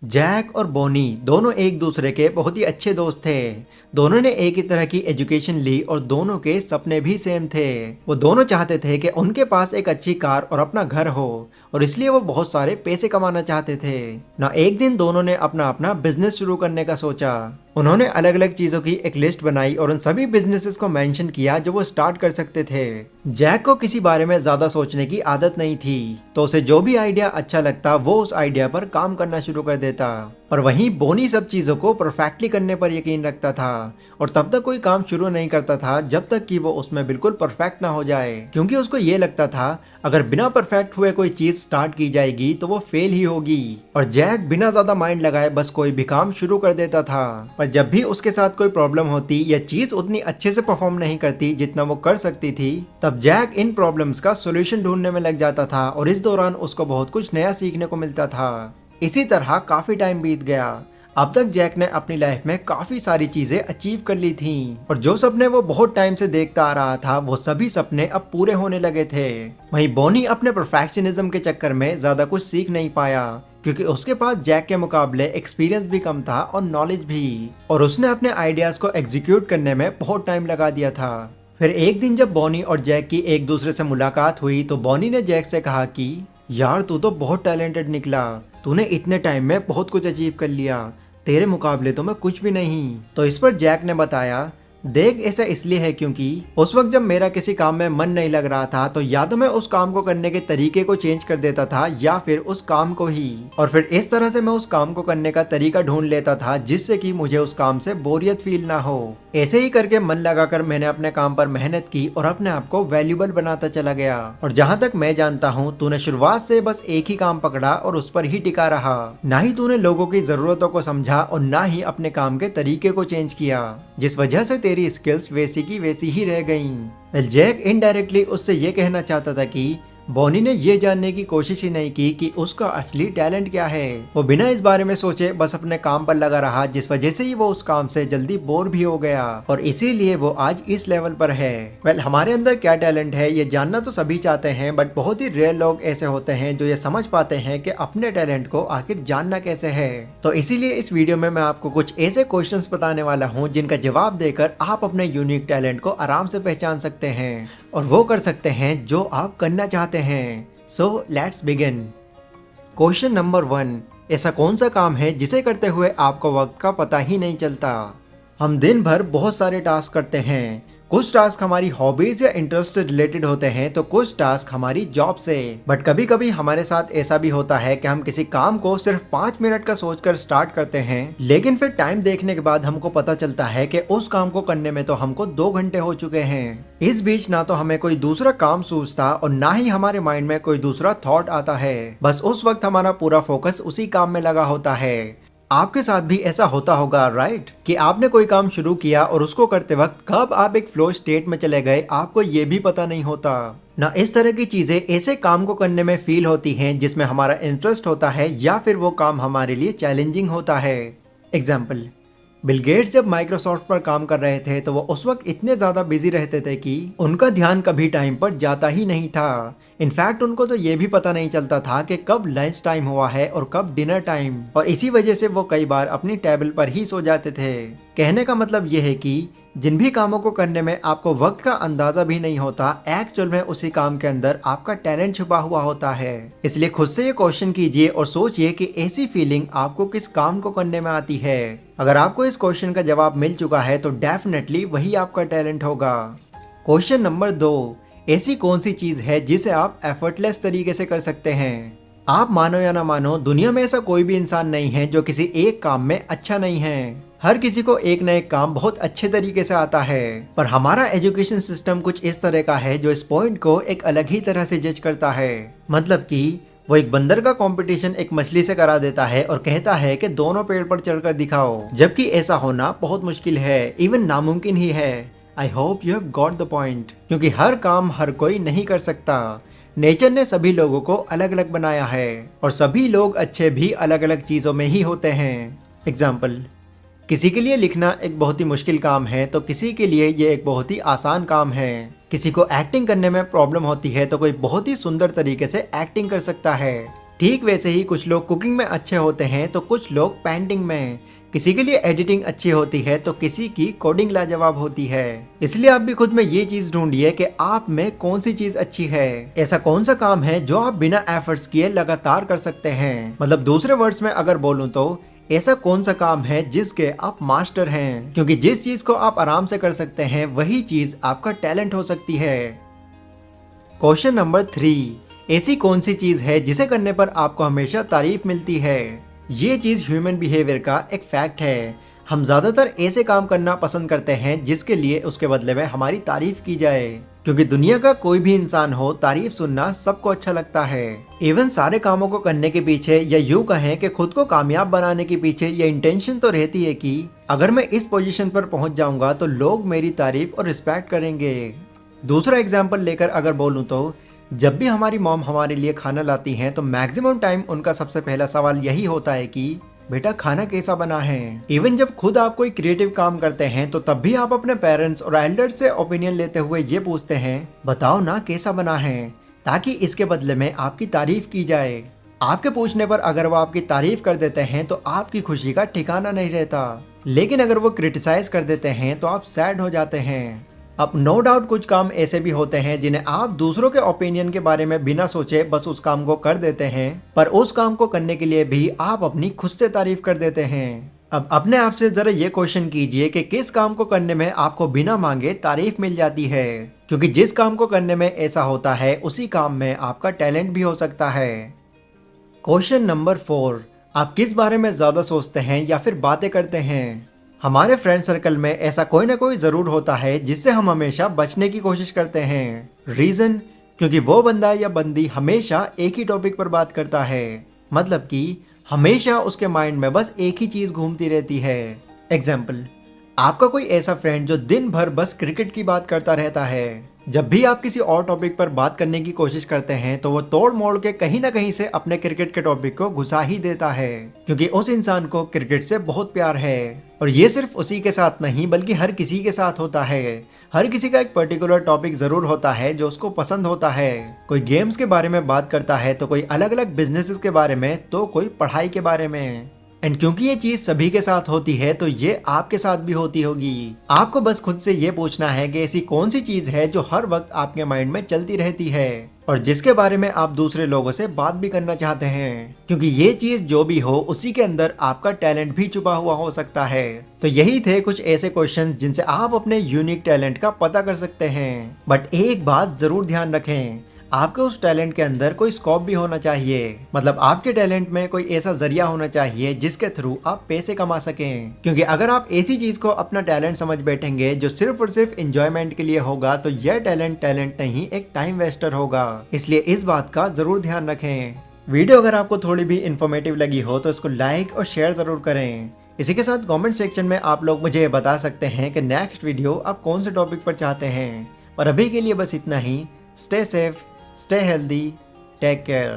Jack और बोनी दोनों एक दूसरे के बहुत ही अच्छे दोस्त थे। दोनों ने एक ही तरह की एजुकेशन ली और दोनों के सपने भी सेम थे। वो दोनों चाहते थे कि उनके पास एक अच्छी कार और अपना घर हो, और इसलिए वो बहुत सारे पैसे कमाना चाहते थे ना। एक दिन दोनों ने अपना अपना बिजनेस शुरू करने का सोचा। उन्होंने अलग अलग चीजों की एक लिस्ट बनाई और उन सभी बिजनेसेस को मेंशन किया जो वो स्टार्ट कर सकते थे। जैक को किसी बारे में ज्यादा सोचने की आदत नहीं थी, तो उसे जो भी आइडिया अच्छा लगता वो उस आइडिया पर काम करना शुरू कर देता। और वहीं बोनी सब चीजों को परफेक्टली करने पर यकीन रखता था, और तब तक कोई काम शुरू नहीं करता था जब तक कि वो उसमें बिल्कुल परफेक्ट ना हो जाए, क्योंकि उसको ये लगता था अगर बिना परफेक्ट हुए कोई चीज स्टार्ट की जाएगी तो वो फेल ही होगी। और जैक बिना ज्यादा माइंड लगाए बस कोई भी काम शुरू कर देता था। पर जब भी उसके साथ कोई प्रॉब्लम होती या चीज उतनी अच्छे से परफॉर्म नहीं करती जितना वो कर सकती थी, तब जैक इन प्रॉब्लम्स का सोल्यूशन ढूंढने में लग जाता था, और इस दौरान उसको बहुत कुछ नया सीखने को मिलता था। इसी तरह काफी टाइम बीत गया। अब तक जैक ने अपनी लाइफ में काफी सारी चीजें अचीव कर ली थीं, और जो सपने वो बहुत टाइम से देखता आ रहा था वो सभी सपने अब पूरे होने लगे थे। वहीं बोनी अपने परफेक्शनिज्म के चक्कर में ज्यादा कुछ सीख नहीं पाया, क्योंकि उसके पास जैक के मुकाबले एक्सपीरियंस भी कम था और नॉलेज भी, और उसने अपने आइडियाज को एग्जीक्यूट करने में बहुत टाइम लगा दिया था। फिर एक दिन जब बोनी और जैक की एक दूसरे से मुलाकात हुई तो बोनी ने जैक से कहा कि यार तू तो बहुत टैलेंटेड निकला, तूने इतने टाइम में बहुत कुछ अचीव कर लिया, तेरे मुकाबले तो मैं कुछ भी नहीं। तो इस पर जैक ने बताया, देख ऐसा इसलिए है क्योंकि उस वक्त जब मेरा किसी काम में मन नहीं लग रहा था तो या तो मैं उस काम को करने के तरीके को चेंज कर देता था या फिर उस काम को ही, और फिर इस तरह से मैं उस काम को करने का तरीका ढूंढ लेता था जिससे कि मुझे उस काम से बोरियत फील ना हो। ऐसे ही करके मन लगाकर मैंने अपने काम पर मेहनत की और अपने आप को वैल्यूबल बनाता चला गया। और जहाँ तक मैं जानता हूँ तूने शुरुआत से बस एक ही काम पकड़ा और उस पर ही टिका रहा, ना ही तूने लोगों की जरूरतों को समझा और ना ही अपने काम के तरीके को चेंज किया, जिस वजह से तेरी स्किल्स वैसी की वैसी ही रह गईं। जैक इनडायरेक्टली उससे ये कहना चाहता था कि बोनी ने ये जानने की कोशिश ही नहीं की कि उसका असली टैलेंट क्या है। वो बिना इस बारे में सोचे बस अपने काम पर लगा रहा, जिस वजह से ही वो उस काम से जल्दी बोर भी हो गया, और इसीलिए वो आज इस लेवल पर है। हमारे अंदर क्या टैलेंट है ये जानना तो सभी चाहते हैं, बट बहुत ही रेयर लोग ऐसे होते हैं जो ये समझ पाते हैं कि अपने टैलेंट को आखिर जानना कैसे है। तो इसीलिए इस वीडियो में मैं आपको कुछ ऐसे क्वेश्चंस बताने वाला हूँ जिनका जवाब देकर आप अपने यूनिक टैलेंट को आराम से पहचान सकते हैं, और वो कर सकते हैं जो आप करना चाहते हैं। So let's begin. Question number 1, ऐसा कौन सा काम है जिसे करते हुए आपको वक्त का पता ही नहीं चलता? हम दिन भर बहुत सारे टास्क करते हैं। कुछ टास्क हमारी हॉबीज या इंटरेस्ट से रिलेटेड होते हैं तो कुछ टास्क हमारी जॉब से। बट कभी कभी हमारे साथ ऐसा भी होता है कि हम किसी काम को सिर्फ 5 मिनट का सोचकर स्टार्ट करते हैं, लेकिन फिर टाइम देखने के बाद हमको पता चलता है कि उस काम को करने में तो हमको 2 घंटे हो चुके हैं। इस बीच ना तो हमें कोई दूसरा काम सूझता और ना ही हमारे माइंड में कोई दूसरा थॉट आता है। बस उस वक्त हमारा पूरा फोकस उसी काम में लगा होता है। आपके साथ भी ऐसा होता होगा, राइट? कि आपने कोई काम शुरू किया और उसको करते वक्त कब आप एक फ्लो स्टेट में चले गए आपको ये भी पता नहीं होता ना। इस तरह की चीजें ऐसे काम को करने में फील होती हैं जिसमें हमारा इंटरेस्ट होता है या फिर वो काम हमारे लिए चैलेंजिंग होता है। एग्जाम्पल, बिल गेट्स जब माइक्रोसॉफ्ट पर काम कर रहे थे तो वो उस वक्त इतने ज्यादा बिजी रहते थे कि उनका ध्यान कभी टाइम पर जाता ही नहीं था। इनफैक्ट उनको तो ये भी पता नहीं चलता था कि कब लंच टाइम हुआ है और कब डिनर टाइम, और इसी वजह से वो कई बार अपनी टेबल पर ही सो जाते थे। कहने का मतलब ये है कि जिन भी कामों को करने में आपको वक्त का अंदाजा भी नहीं होता, एक्चुअल में उसी काम के अंदर आपका टैलेंट छुपा हुआ होता है। इसलिए खुद से ये क्वेश्चन कीजिए और सोचिए कि ऐसी फीलिंग आपको किस काम को करने में आती है। अगर आपको इस क्वेश्चन का जवाब मिल चुका है तो डेफिनेटली वही आपका टैलेंट होगा। क्वेश्चन नंबर 2, ऐसी कौन सी चीज है जिसे आप एफर्टलेस तरीके से कर सकते हैं? आप मानो या ना मानो, दुनिया में ऐसा कोई भी इंसान नहीं है जो किसी एक काम में अच्छा नहीं है। हर किसी को एक न एक काम बहुत अच्छे तरीके से आता है, पर हमारा एजुकेशन सिस्टम कुछ इस तरह का है जो इस पॉइंट को एक अलग ही तरह से जज करता है। मतलब कि वो एक बंदर का कंपटीशन एक मछली से करा देता है और कहता है कि दोनों पेड़ पर चढ़कर दिखाओ, जबकि ऐसा होना बहुत मुश्किल है, इवन नामुमकिन ही है। I hope you have got the point, क्योंकि हर काम हर कोई नहीं कर सकता। नेचर ने सभी लोगों को अलग अलग बनाया है और सभी लोग अच्छे भी अलग अलग चीजों में ही होते हैं। एग्जाम्पल, किसी के लिए लिखना एक बहुत ही मुश्किल काम है तो किसी के लिए ये एक बहुत ही आसान काम है। किसी को एक्टिंग करने में प्रॉब्लम होती है तो कोई बहुत ही सुंदर तरीके से एक्टिंग कर सकता है। ठीक वैसे ही कुछ लोग कुकिंग में अच्छे होते हैं तो कुछ लोग पेंटिंग में, किसी के लिए एडिटिंग अच्छी होती है तो किसी की कोडिंग लाजवाब होती है। इसलिए आप भी खुद में ये चीज ढूंढिए कि आप में कौन सी चीज अच्छी है। ऐसा कौन सा काम है जो आप बिना एफर्ट्स किए लगातार कर सकते हैं। मतलब दूसरे वर्ड्स में अगर बोलूं तो ऐसा कौन सा काम है जिसके आप मास्टर हैं, क्योंकि जिस चीज को आप आराम से कर सकते हैं वही चीज आपका टैलेंट हो सकती है। क्वेश्चन नंबर 3, ऐसी कौन सी चीज है जिसे करने पर आपको हमेशा तारीफ मिलती है। ये चीज ह्यूमन बिहेवियर का एक फैक्ट है। हम ज्यादातर ऐसे काम करना पसंद करते हैं जिसके लिए उसके बदले में हमारी तारीफ की जाए, क्योंकि दुनिया का कोई भी इंसान हो तारीफ सुनना सबको अच्छा लगता है। इवन सारे कामों को करने के पीछे या यूं कहें कि खुद को कामयाब बनाने के पीछे ये इंटेंशन तो रहती है कि अगर मैं इस पोजीशन पर पहुंच जाऊंगा तो लोग मेरी तारीफ और रिस्पेक्ट करेंगे। दूसरा एग्जाम्पल लेकर अगर बोलूं तो जब भी हमारी मॉम हमारे लिए खाना लाती हैं तो मैक्सिमम टाइम उनका सबसे पहला सवाल यही होता है कि बेटा खाना कैसा बना है। इवन जब खुद आप कोई क्रिएटिव काम करते हैं तो तब भी आप अपने पेरेंट्स और एल्डर्स से ओपिनियन लेते हुए ये पूछते हैं बताओ ना कैसा बना है, ताकि इसके बदले में आपकी तारीफ की जाए। आपके पूछने पर अगर वो आपकी तारीफ कर देते हैं तो आपकी खुशी का ठिकाना नहीं रहता, लेकिन अगर वो क्रिटिसाइज कर देते हैं तो आप सैड हो जाते हैं। अब नो डाउट कुछ काम ऐसे भी होते हैं जिन्हें आप दूसरों के ओपिनियन के बारे में बिना सोचे बस उस काम को कर देते हैं, पर उस काम को करने के लिए भी आप अपनी खुद से तारीफ कर देते हैं। अब अपने आप से जरा ये क्वेश्चन कीजिए कि किस काम को करने में आपको बिना मांगे तारीफ मिल जाती है, क्योंकि जिस काम को करने में ऐसा होता है उसी काम में आपका टैलेंट भी हो सकता है। क्वेश्चन नंबर 4, आप किस बारे में ज्यादा सोचते हैं या फिर बातें करते हैं। हमारे फ्रेंड सर्कल में ऐसा कोई ना कोई जरूर होता है जिससे हम हमेशा बचने की कोशिश करते हैं। रीजन, क्योंकि वो बंदा या बंदी हमेशा एक ही टॉपिक पर बात करता है, मतलब कि हमेशा उसके माइंड में बस एक ही चीज घूमती रहती है। एग्जाम्पल, आपका कोई ऐसा फ्रेंड जो दिन भर बस क्रिकेट की बात करता रहता है। जब भी आप किसी और टॉपिक पर बात करने की कोशिश करते हैं तो वो तोड़ मोड़ के कहीं ना कहीं से अपने क्रिकेट के टॉपिक को घुसा ही देता है, क्योंकि उस इंसान को क्रिकेट से बहुत प्यार है। और ये सिर्फ उसी के साथ नहीं बल्कि हर किसी के साथ होता है। हर किसी का एक पर्टिकुलर टॉपिक जरूर होता है जो उसको पसंद होता है। कोई गेम्स के बारे में बात करता है तो कोई अलग अलग बिजनेसेस के बारे में, तो कोई पढ़ाई के बारे में। एंड क्योंकि ये चीज सभी के साथ होती है तो ये आपके साथ भी होती होगी। आपको बस खुद से ये पूछना है कि ऐसी कौन सी चीज है जो हर वक्त आपके माइंड में चलती रहती है और जिसके बारे में आप दूसरे लोगों से बात भी करना चाहते हैं, क्योंकि ये चीज जो भी हो उसी के अंदर आपका टैलेंट भी छुपा हुआ हो सकता है। तो यही थे कुछ ऐसे क्वेश्चन जिनसे आप अपने यूनिक टैलेंट का पता कर सकते हैं। बट एक बात जरूर ध्यान रखें, आपके उस टैलेंट के अंदर कोई स्कोप भी होना चाहिए। मतलब आपके टैलेंट में कोई ऐसा जरिया होना चाहिए जिसके थ्रू आप पैसे कमा सकें, क्योंकि अगर आप ऐसी चीज को अपना टैलेंट समझ बैठेंगे जो सिर्फ और सिर्फ एंजॉयमेंट के लिए होगा तो यह टैलेंट नहीं, एक टाइम वेस्टर होगा। इसलिए इस बात का जरूर ध्यान रखें। वीडियो अगर आपको थोड़ी भी इंफॉर्मेटिव लगी हो तो इसको लाइक और शेयर जरूर करें। इसी के साथ कमेंट सेक्शन में आप लोग मुझे बता सकते हैं कि नेक्स्ट वीडियो आप कौन से टॉपिक पर चाहते हैं। और अभी के लिए बस इतना ही। Stay safe, stay healthy, take care.